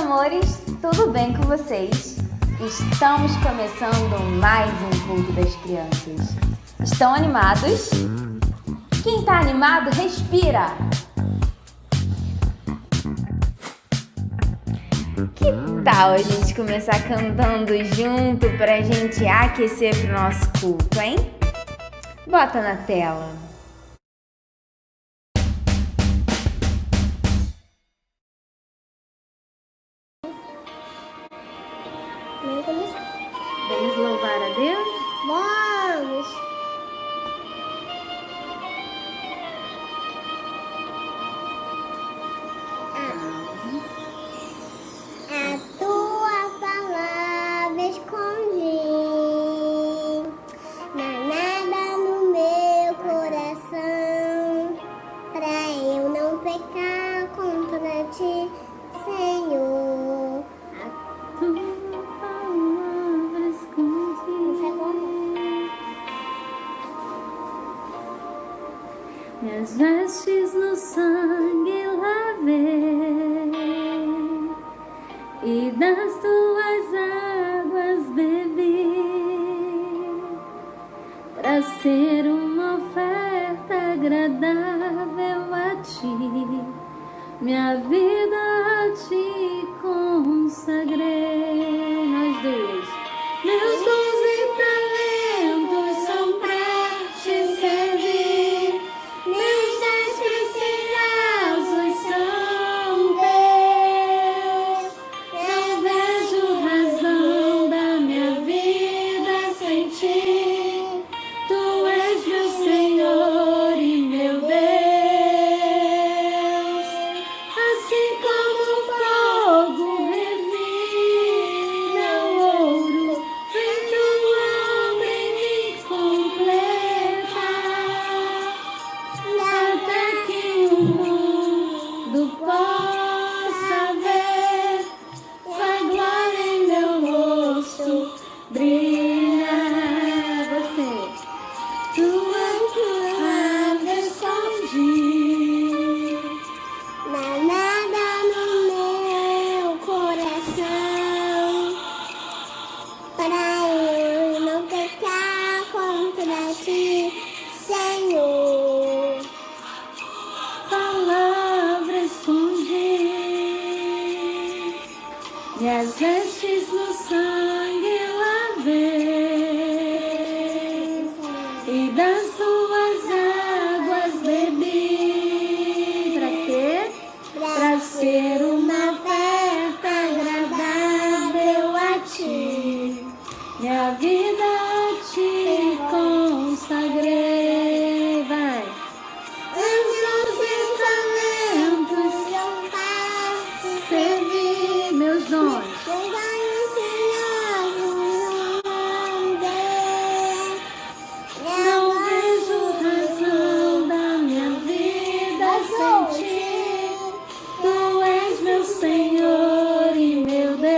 amores, tudo bem com vocês? Estamos começando mais um culto das crianças. Estão animados? Quem está animado, respira! Que tal a gente começar cantando junto para a gente aquecer pro nosso culto, hein? Bota na tela. Vamos louvar a Deus? Vamos! A tua palavra escondi, não há nada no meu coração, pra eu não pecar contra ti, Senhor. A tua palavra escondi. Minhas vestes no sangue lavei e das tuas águas bebi, para ser uma oferta agradável a ti, minha vida a ti consagrei. Nós dois. Meus dons e talentos são pra te servir, meus 10 preciosos são teus. Não vejo razão da minha vida sem ti, tu és meu Senhor e meu Deus. Assim como o fogo refina o ouro, vem tua obra em mim completa, até que o mundo possa ver tua glória em meu rosto brilha. Você, tua palavra escondi, Não há nada no meu coração, para eu não pecar contra ti, Senhor. palavra escondi, minhas vestes no sangue lavei e das tuas águas bebi. Pra quê? Pra ser uma oferta agradável a ti, minha vida a ti consagrei. Vai. Anjos e talentos São parte servi, meus dons. Não vejo razão da minha vida sem ti, tu és meu Senhor e meu Deus.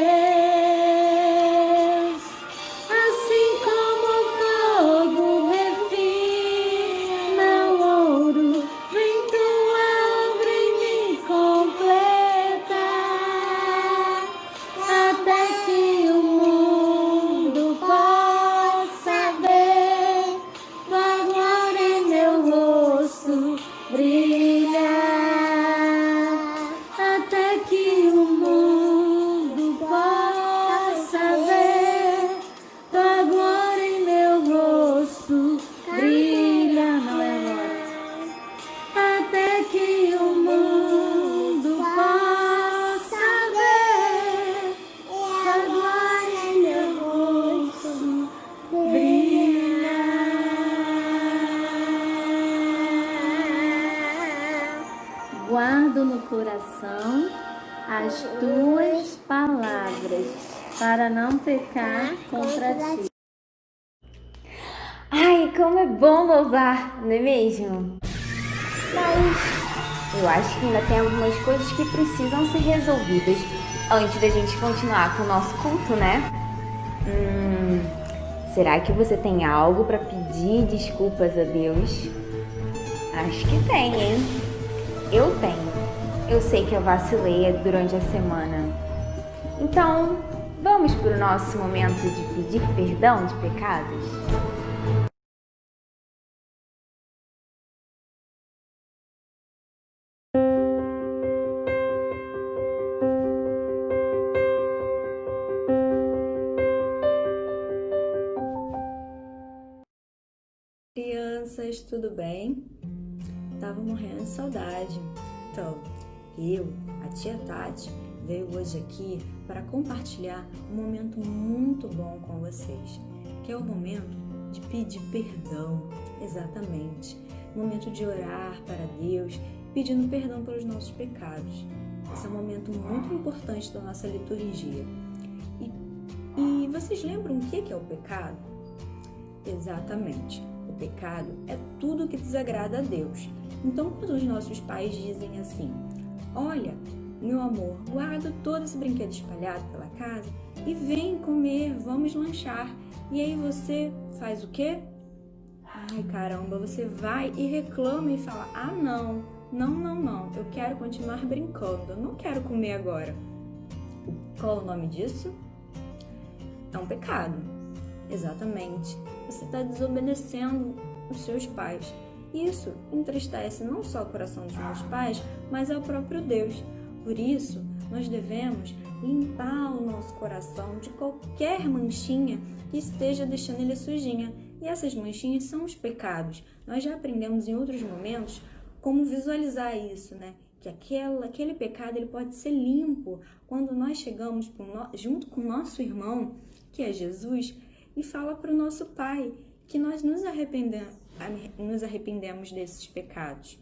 Assim como o fogo refina o ouro, vem tua obra em mim completa, até que o mundo possa ver tua glória em meu rosto brilha, até que o mundo possa ver tua glória em meu rosto brilha. Não é agora. Até que o mundo possa ver tua glória em meu rosto brilha. Guardo no coração as tuas palavras, para não pecar contra ti. Ai, como é bom louvar, não é mesmo? Mas eu acho que ainda tem algumas coisas que precisam ser resolvidas antes da gente continuar com o nosso culto, né? Será que você tem algo para pedir desculpas a Deus? Acho que tem, hein? Eu tenho. Eu sei que eu vacilei durante a semana. Então, vamos para o nosso momento de pedir perdão de pecados? Crianças, tudo bem? Tava morrendo de saudade. Então, a tia Tati, veio hoje aqui para compartilhar um momento muito bom com vocês, que é o momento de pedir perdão, exatamente. Momento de orar para Deus, pedindo perdão pelos nossos pecados. Esse é um momento muito importante da nossa liturgia. E vocês lembram o que é o pecado? Exatamente. O pecado é tudo que desagrada a Deus. Então, quando os nossos pais dizem assim: olha, meu amor, guarda todo esse brinquedo espalhado pela casa e vem comer, vamos lanchar. E aí você faz o quê? Ai, caramba, você vai e reclama e fala: ah, não, eu quero continuar brincando, eu não quero comer agora. Qual é o nome disso? É um pecado. Exatamente. Você está desobedecendo os seus pais. Isso entristece não só o coração dos meus pais, mas ao próprio Deus. Por isso, nós devemos limpar o nosso coração de qualquer manchinha que esteja deixando ele sujinha. E essas manchinhas são os pecados. Nós já aprendemos em outros momentos como visualizar isso, né? Que aquele pecado ele pode ser limpo quando nós chegamos junto com o nosso irmão, que é Jesus, e fala para o nosso Pai que nós nos arrependemos desses pecados.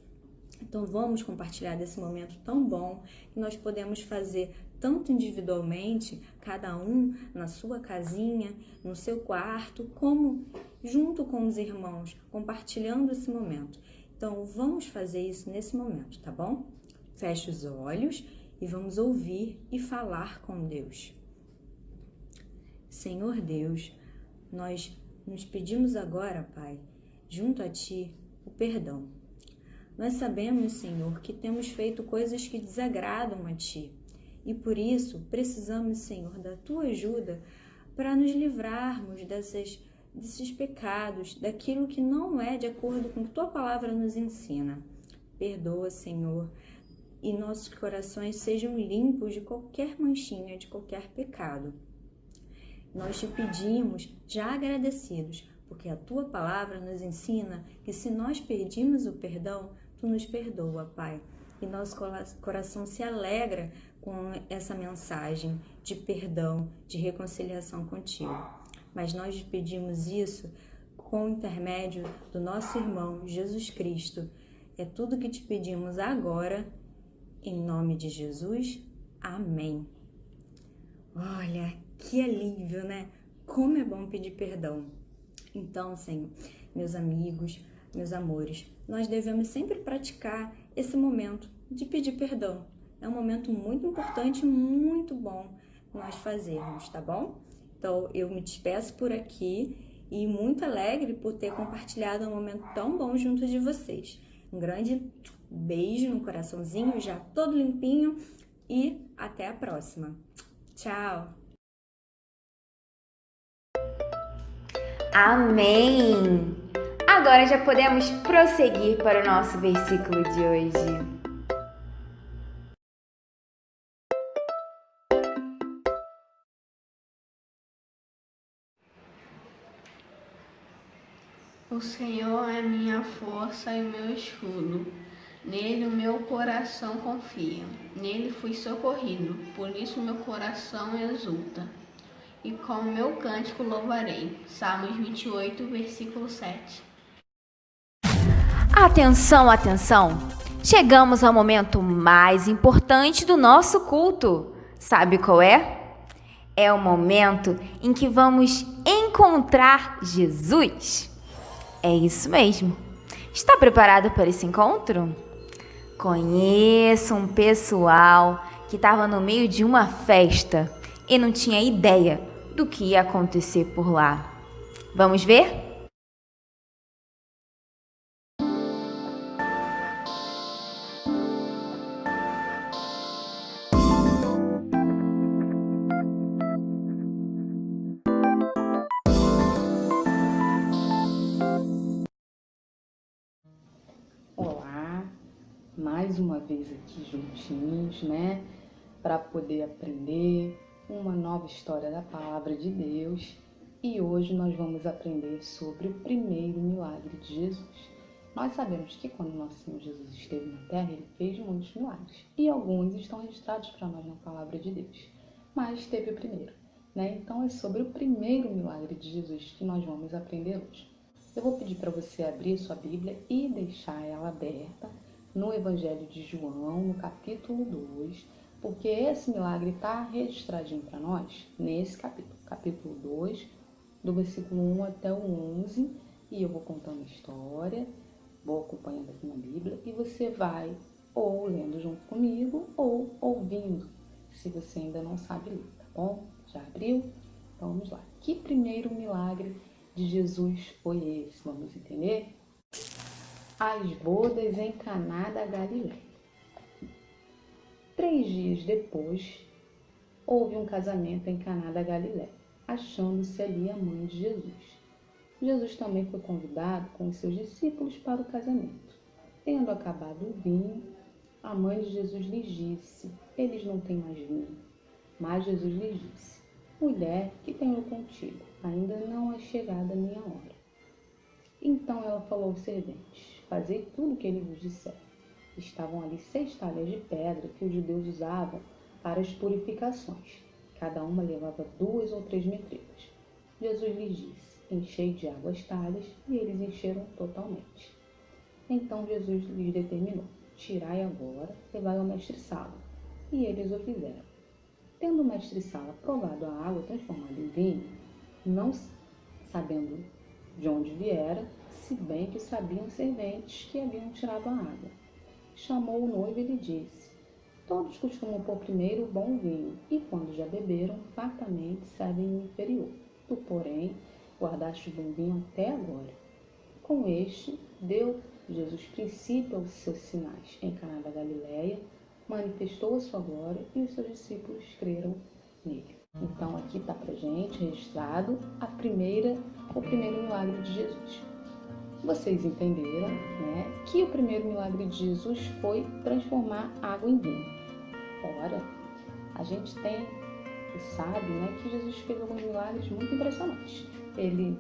Então vamos compartilhar desse momento tão bom que nós podemos fazer tanto individualmente, cada um na sua casinha, no seu quarto, como junto com os irmãos, compartilhando esse momento. Então vamos fazer isso nesse momento, tá bom? Feche os olhos e vamos ouvir e falar com Deus. Senhor Deus, nós nos pedimos agora, Pai, junto a Ti, o perdão. Nós sabemos, Senhor, que temos feito coisas que desagradam a Ti e por isso precisamos, Senhor, da Tua ajuda para nos livrarmos desses pecados, daquilo que não é de acordo com o que Tua palavra nos ensina. Perdoa, Senhor, e nossos corações sejam limpos de qualquer manchinha, de qualquer pecado. Nós te pedimos, já agradecidos, porque a Tua palavra nos ensina que se nós pedimos o perdão, Tu nos perdoa, Pai. E nosso coração se alegra com essa mensagem de perdão, de reconciliação contigo. Mas nós te pedimos isso com o intermédio do nosso irmão Jesus Cristo. É tudo que te pedimos agora, em nome de Jesus. Amém. Olha, que alívio, né? Como é bom pedir perdão. Então, Senhor, meus amigos, meus amores, nós devemos sempre praticar esse momento de pedir perdão. É um momento muito importante, muito bom nós fazermos, tá bom? Então, eu me despeço por aqui e muito alegre por ter compartilhado um momento tão bom junto de vocês. Um grande beijo no coraçãozinho, já todo limpinho, e até a próxima. Tchau! Amém! Agora já podemos prosseguir para o nosso versículo de hoje. O Senhor é minha força e meu escudo. Nele o meu coração confia. Nele fui socorrido, por isso meu coração exulta. E com o meu cântico louvarei. Salmos 28, versículo 7. Atenção, atenção! Chegamos ao momento mais importante do nosso culto. Sabe qual é? É o momento em que vamos encontrar Jesus. É isso mesmo. Está preparado para esse encontro? Conheço um pessoal que estava no meio de uma festa e não tinha ideia do que ia acontecer por lá. Vamos ver? mais uma vez aqui juntinhos, né? Para poder aprender uma nova história da Palavra de Deus. E hoje nós vamos aprender sobre o primeiro milagre de Jesus. Nós sabemos que quando nosso Senhor Jesus esteve na Terra, Ele fez muitos milagres. E alguns estão registrados para nós na Palavra de Deus. Mas teve o primeiro, né? Então é sobre o primeiro milagre de Jesus que nós vamos aprender hoje. Eu vou pedir para você abrir sua Bíblia e deixar ela aberta no Evangelho de João, no capítulo 2, porque esse milagre está registradinho para nós nesse capítulo 2, do versículo 1 até o 11, e eu vou contando a história, vou acompanhando aqui na Bíblia, e você vai ou lendo junto comigo ou ouvindo, se você ainda não sabe ler, tá bom? Já abriu? Então vamos lá. Que primeiro milagre de Jesus foi esse? Vamos entender? As bodas em Caná da Galileia. 3 dias depois, houve um casamento em Caná da Galileia, achando-se ali a mãe de Jesus. Jesus também foi convidado com os seus discípulos para o casamento. Tendo acabado o vinho, a mãe de Jesus lhes disse: eles não têm mais vinho. Mas Jesus lhes disse: mulher, que tenho contigo? Ainda não é chegada a minha hora. Então ela falou aos serventes: fazei tudo o que ele vos disser. Estavam ali 6 talhas de pedra que os judeus usavam para as purificações. Cada uma levava 2 ou 3 medreiras. Jesus lhes disse: enchei de água as talhas, e eles encheram totalmente. Então Jesus lhes determinou: tirai agora, levai ao mestre-sala. E eles o fizeram. Tendo o mestre-sala provado a água transformada em vinho, não sabendo de onde viera, se bem que sabiam os serventes que haviam tirado a água, chamou o noivo e lhe disse: todos costumam pôr primeiro o bom vinho, e quando já beberam, fartamente servem o inferior. Tu, porém, guardaste o bom vinho até agora. Com este, deu Jesus princípio aos seus sinais em Caná da Galileia, manifestou a sua glória e os seus discípulos creram nele. Então aqui está pra gente registrado o primeiro milagre de Jesus. Vocês entenderam, né, que o primeiro milagre de Jesus foi transformar água em vinho. Ora, a gente tem e sabe, né, que Jesus fez alguns milagres muito impressionantes. Ele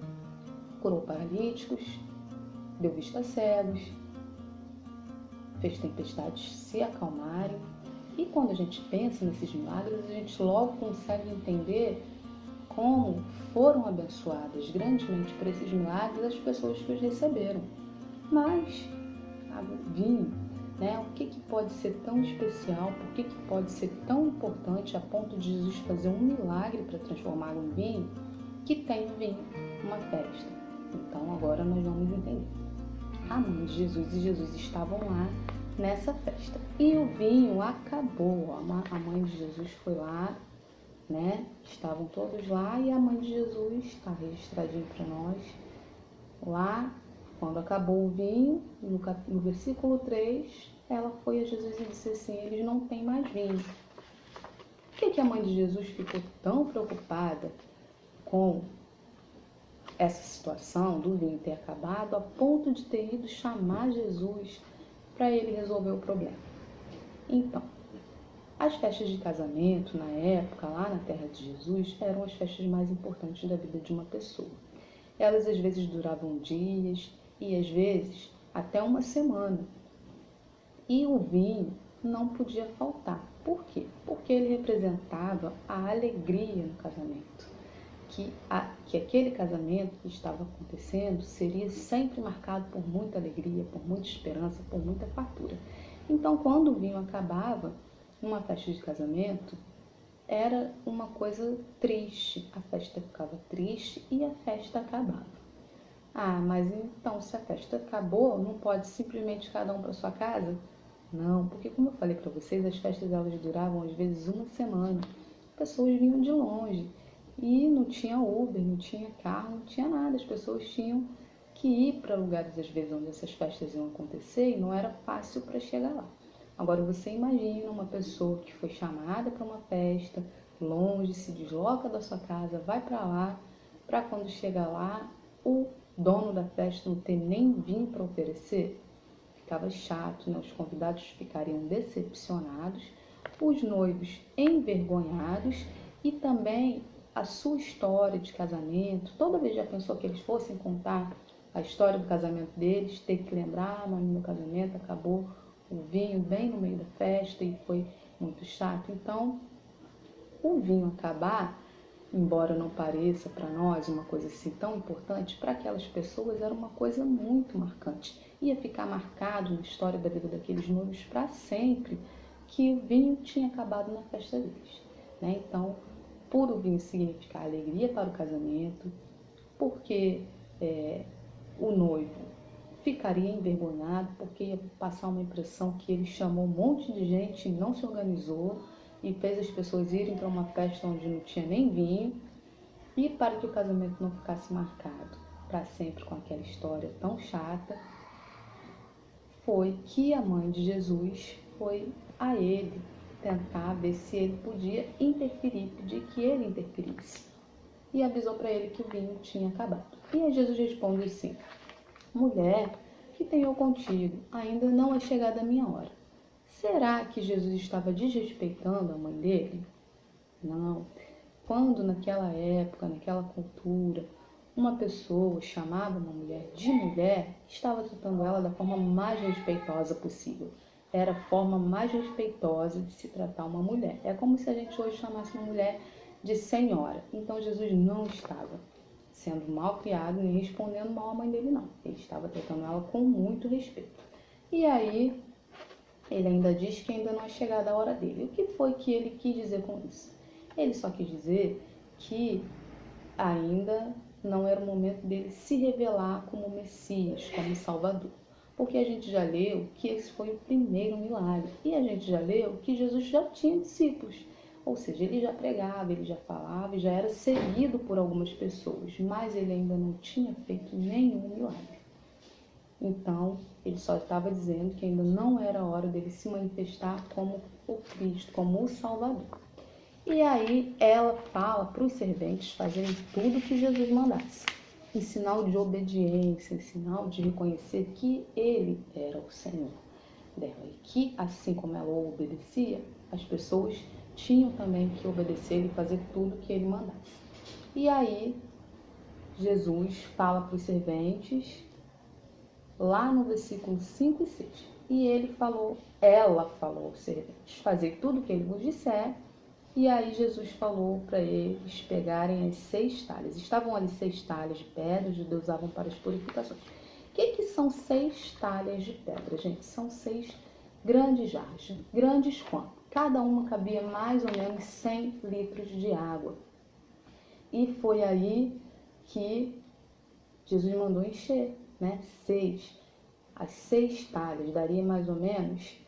curou paralíticos, deu vista a cegos, fez tempestades se acalmarem. E quando a gente pensa nesses milagres, a gente logo consegue entender como foram abençoadas grandemente por esses milagres as pessoas que os receberam. Mas, vinho, né? O que pode ser tão especial, por que pode ser tão importante a ponto de Jesus fazer um milagre para transformar um vinho que tem vinho numa festa? Então agora nós vamos entender. A mãe de Jesus e Jesus estavam lá nessa festa e o vinho acabou. A mãe de Jesus foi lá, né? Estavam todos lá e a mãe de Jesus está registradinho para nós lá. Quando acabou o vinho, no versículo 3, ela foi a Jesus e disse assim: eles não têm mais vinho. Por que a mãe de Jesus ficou tão preocupada com essa situação do vinho ter acabado a ponto de ter ido chamar Jesus para ele resolver o problema? Então, as festas de casamento na época, lá na terra de Jesus, eram as festas mais importantes da vida de uma pessoa. Elas às vezes duravam dias e às vezes até uma semana. E o vinho não podia faltar. Por quê? Porque ele representava a alegria no casamento. Que aquele casamento que estava acontecendo seria sempre marcado por muita alegria, por muita esperança, por muita fartura. Então, quando o vinho acabava, numa festa de casamento, era uma coisa triste. A festa ficava triste e a festa acabava. Ah, mas então, se a festa acabou, não pode simplesmente cada um para sua casa? Não, porque como eu falei para vocês, as festas elas duravam às vezes uma semana. Pessoas vinham de longe e não tinha Uber, não tinha carro, não tinha nada. As pessoas tinham que ir para lugares às vezes onde essas festas iam acontecer e não era fácil para chegar lá. Agora você imagina uma pessoa que foi chamada para uma festa, longe, se desloca da sua casa, vai para lá, para quando chegar lá, o dono da festa não ter nem vinho para oferecer. ficava chato, né? Os convidados ficariam decepcionados, os noivos envergonhados e também a sua história de casamento. Toda vez já pensou que eles fossem contar a história do casamento deles, ter que lembrar, mas no meu casamento acabou o vinho bem no meio da festa e foi muito chato. Então, o vinho acabar, embora não pareça para nós uma coisa assim tão importante, para aquelas pessoas era uma coisa muito marcante. Ia ficar marcado na história da vida daqueles noivos para sempre que o vinho tinha acabado na festa deles, né? Então, por o vinho significar alegria para o casamento, porque o noivo ficaria envergonhado, porque ia passar uma impressão que ele chamou um monte de gente e não se organizou e fez as pessoas irem para uma festa onde não tinha nem vinho, e para que o casamento não ficasse marcado para sempre com aquela história tão chata, foi que a mãe de Jesus foi a ele tentar ver se ele podia interferir, pedir que ele interferisse, e avisou para ele que o vinho tinha acabado. E aí Jesus responde assim: mulher, que tenho eu contigo? Ainda não é chegada a minha hora. Será que Jesus estava desrespeitando a mãe dele? Não. Quando naquela época, naquela cultura, uma pessoa chamava uma mulher de mulher, estava tratando ela da forma mais respeitosa possível. Era a forma mais respeitosa de se tratar uma mulher. É como se a gente hoje chamasse uma mulher de senhora. Então Jesus não estava sendo mal criado nem respondendo mal à mãe dele, não. Ele estava tratando ela com muito respeito. E aí, ele ainda diz que ainda não é chegada a hora dele. O que foi que ele quis dizer com isso? Ele só quis dizer que ainda não era o momento dele se revelar como Messias, como Salvador. Porque a gente já leu que esse foi o primeiro milagre. E a gente já leu que Jesus já tinha discípulos. Ou seja, ele já pregava, ele já falava e já era seguido por algumas pessoas. Mas ele ainda não tinha feito nenhum milagre. Então, ele só estava dizendo que ainda não era a hora dele se manifestar como o Cristo, como o Salvador. E aí ela fala para os serventes fazerem tudo que Jesus mandasse, em sinal de obediência, em sinal de reconhecer que ele era o Senhor dela. E que, assim como ela obedecia, as pessoas tinham também que obedecer e fazer tudo que ele mandasse. E aí Jesus fala para os serventes, lá no versículo 5 e 6. E ela falou aos serventes, fazer tudo o que ele vos disser. E aí Jesus falou para eles pegarem as 6 talhas. Estavam ali 6 talhas de pedra, os judeus usavam para as purificações. O que são 6 talhas de pedra, gente? São 6 grandes jarras. Grandes quanto? Cada uma cabia mais ou menos 100 litros de água. E foi aí que Jesus mandou encher, né? 6. As 6 talhas daria mais ou menos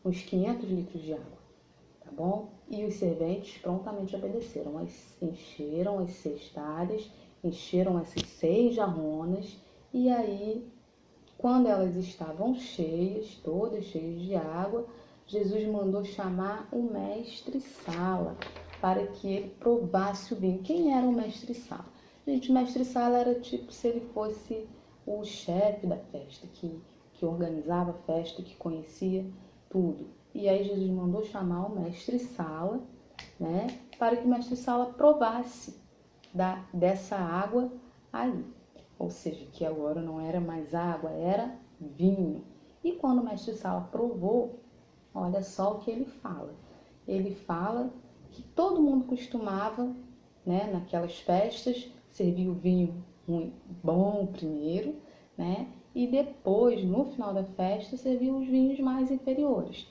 uns 500 litros de água, tá bom? E os serventes prontamente obedeceram. Encheram as 6 talhas, encheram essas 6 jarronas, e aí, quando elas estavam cheias, todas cheias de água, Jesus mandou chamar o mestre-sala para que ele provasse o vinho. Quem era o mestre-sala? Gente, o mestre-sala era tipo se ele fosse o chefe da festa, que organizava a festa, que conhecia tudo. E aí Jesus mandou chamar o mestre-sala, né, para que o mestre-sala provasse dessa água aí. Ou seja, que agora não era mais água, era vinho. E quando o mestre-sala provou, olha só o que ele fala. Ele fala que todo mundo costumava, né, naquelas festas, servir o vinho bom primeiro, né, e depois, no final da festa, servir os vinhos mais inferiores.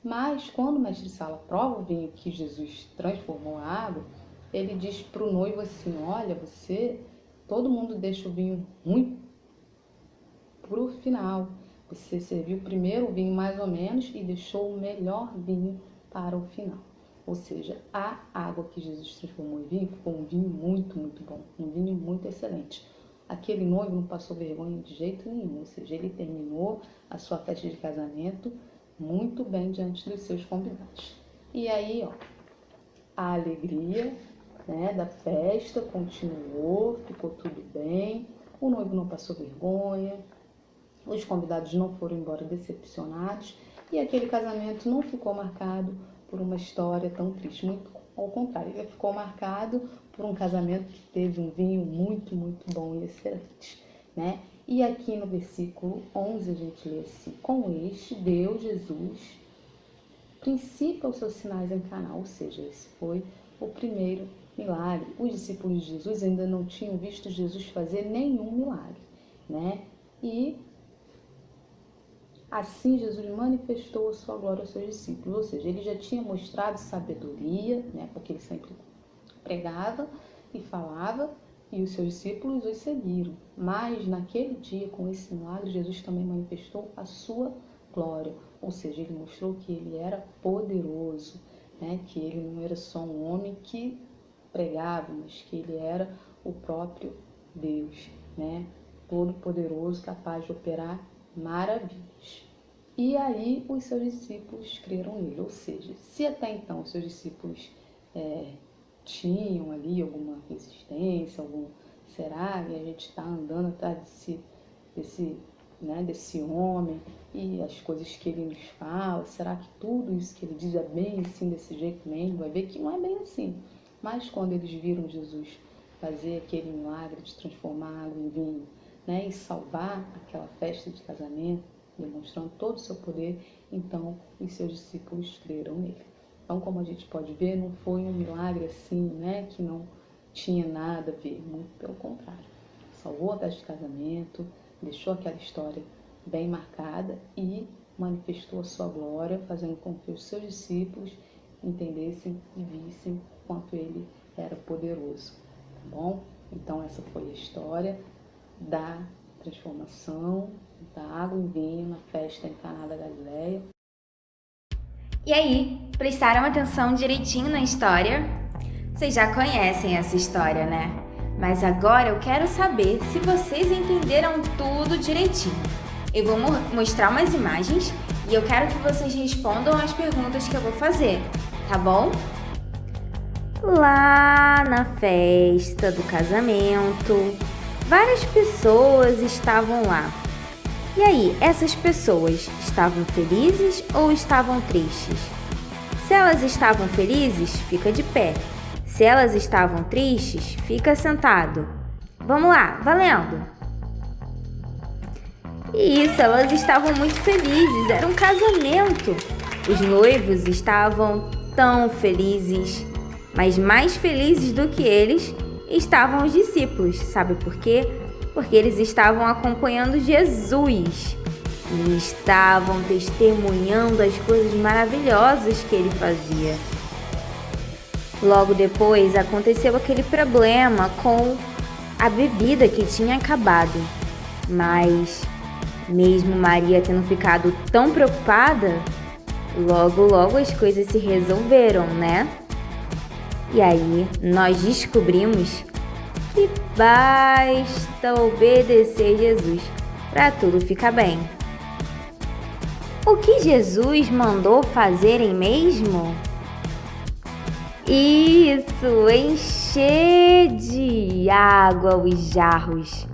Mas quando o mestre-sala prova o vinho que Jesus transformou em água, ele diz para o noivo assim: olha, todo mundo deixa o vinho ruim para o final. Você serviu primeiro o vinho mais ou menos e deixou o melhor vinho para o final. Ou seja, a água que Jesus transformou em vinho ficou um vinho muito, muito bom, um vinho muito excelente. Aquele noivo não passou vergonha de jeito nenhum, ou seja, ele terminou a sua festa de casamento muito bem diante dos seus convidados. E aí, ó, a alegria, né, da festa continuou, ficou tudo bem, o noivo não passou vergonha, Os convidados não foram embora decepcionados e aquele casamento não ficou marcado por uma história tão triste. Muito ao contrário, ele ficou marcado por um casamento que teve um vinho muito, muito bom e excelente, né? E aqui no versículo 11 a gente lê assim: com este Deus, Jesus, principia os seus sinais em Caná, ou seja, esse foi o primeiro milagre. Os discípulos de Jesus ainda não tinham visto Jesus fazer nenhum milagre, né? E assim Jesus manifestou a sua glória aos seus discípulos, ou seja, ele já tinha mostrado sabedoria, né? Porque ele sempre pregava e falava e os seus discípulos os seguiram. Mas naquele dia, com esse milagre, Jesus também manifestou a sua glória, ou seja, ele mostrou que ele era poderoso, né? Que ele não era só um homem que pregava, mas que ele era o próprio Deus, né? Todo poderoso, capaz de operar maravilhas. E aí os seus discípulos creram nele, ou seja, se até então os seus discípulos tinham ali alguma resistência, será que a gente está andando atrás desse homem e as coisas que ele nos fala, será que tudo isso que ele diz é bem assim, desse jeito mesmo? Vai ver que não é bem assim. Mas quando eles viram Jesus fazer aquele milagre de transformar água em vinho, né, e salvar aquela festa de casamento, demonstrando todo o seu poder, então os seus discípulos creram nele. Então, como a gente pode ver, não foi um milagre assim, né, que não tinha nada a ver, muito pelo contrário. Salvou a festa de casamento, deixou aquela história bem marcada e manifestou a sua glória, fazendo com que os seus discípulos entendessem e vissem quanto ele era poderoso, tá bom? Então, essa foi a história da transformação da água em vinho na festa em Caná da Galileia. E aí, prestaram atenção direitinho na história? Vocês já conhecem essa história, né? Mas agora eu quero saber se vocês entenderam tudo direitinho. Eu vou mostrar umas imagens e eu quero que vocês respondam as perguntas que eu vou fazer, tá bom? Lá na festa do casamento, várias pessoas estavam lá. E aí, essas pessoas estavam felizes ou estavam tristes? Se elas estavam felizes, fica de pé. Se elas estavam tristes, fica sentado. Vamos lá, valendo! Isso, elas estavam muito felizes, era um casamento. Os noivos estavam tão felizes, mas mais felizes do que eles estavam os discípulos. Sabe por quê? Porque eles estavam acompanhando Jesus e estavam testemunhando as coisas maravilhosas que ele fazia. Logo depois aconteceu aquele problema com a bebida que tinha acabado. Mas, mesmo Maria tendo ficado tão preocupada, logo as coisas se resolveram, né? E aí nós descobrimos que basta obedecer Jesus para tudo ficar bem. O que Jesus mandou fazerem mesmo? Isso, encher de água os jarros.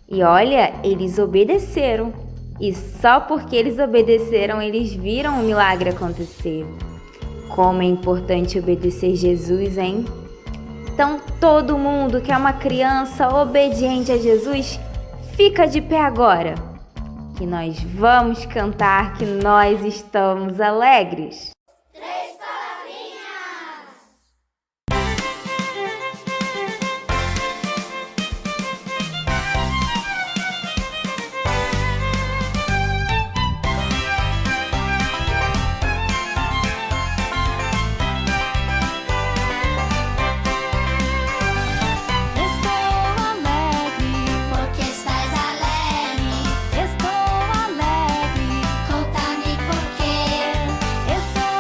E olha, eles obedeceram. E só porque eles obedeceram, eles viram o milagre acontecer. Como é importante obedecer Jesus, hein? Então, todo mundo que é uma criança obediente a Jesus, fica de pé agora, que nós vamos cantar que nós estamos alegres. Porque estás alegre. Estou alegre. Conta-me por quê. Estou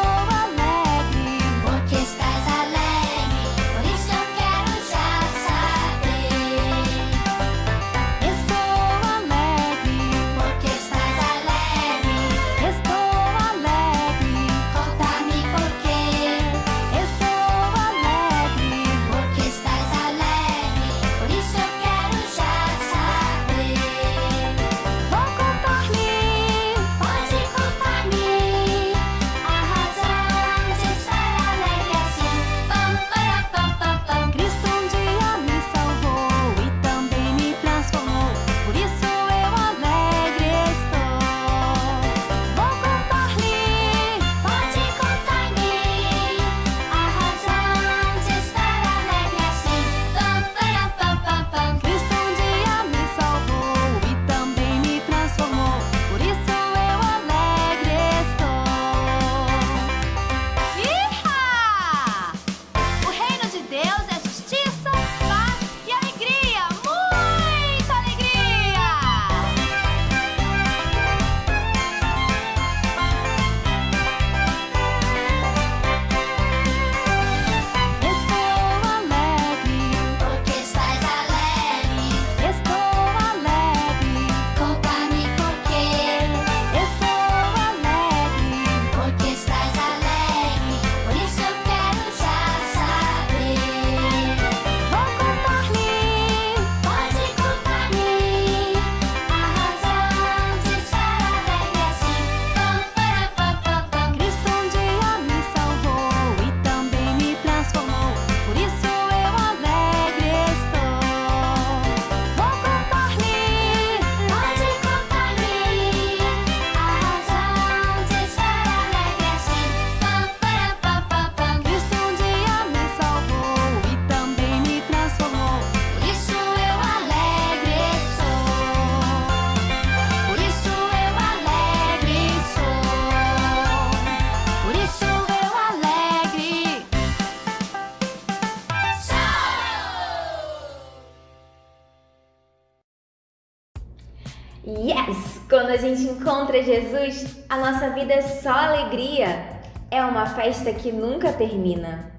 Quando a gente encontra Jesus, a nossa vida é só alegria. É uma festa que nunca termina.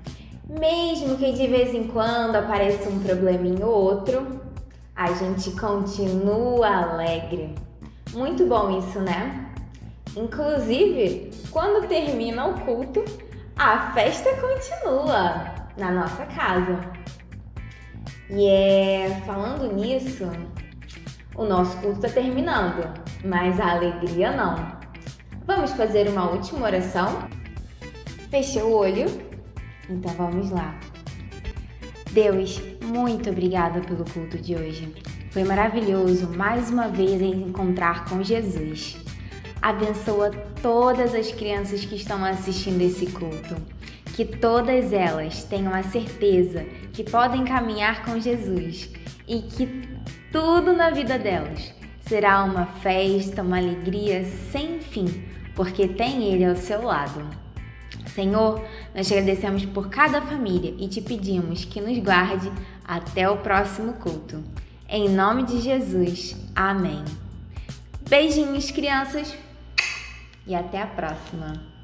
Mesmo que de vez em quando apareça um probleminha ou outro, a gente continua alegre. Muito bom isso, né? Inclusive, quando termina o culto, a festa continua na nossa casa. E falando nisso, o nosso culto está terminando, mas a alegria não. Vamos fazer uma última oração? Fechou o olho? Então vamos lá. Deus, muito obrigada pelo culto de hoje. Foi maravilhoso mais uma vez encontrar com Jesus. Abençoa todas as crianças que estão assistindo esse culto. Que todas elas tenham a certeza que podem caminhar com Jesus e que tudo na vida delas será uma festa, uma alegria sem fim, porque tem Ele ao seu lado. Senhor, nós te agradecemos por cada família e te pedimos que nos guarde até o próximo culto. Em nome de Jesus, amém. Beijinhos, crianças, e até a próxima.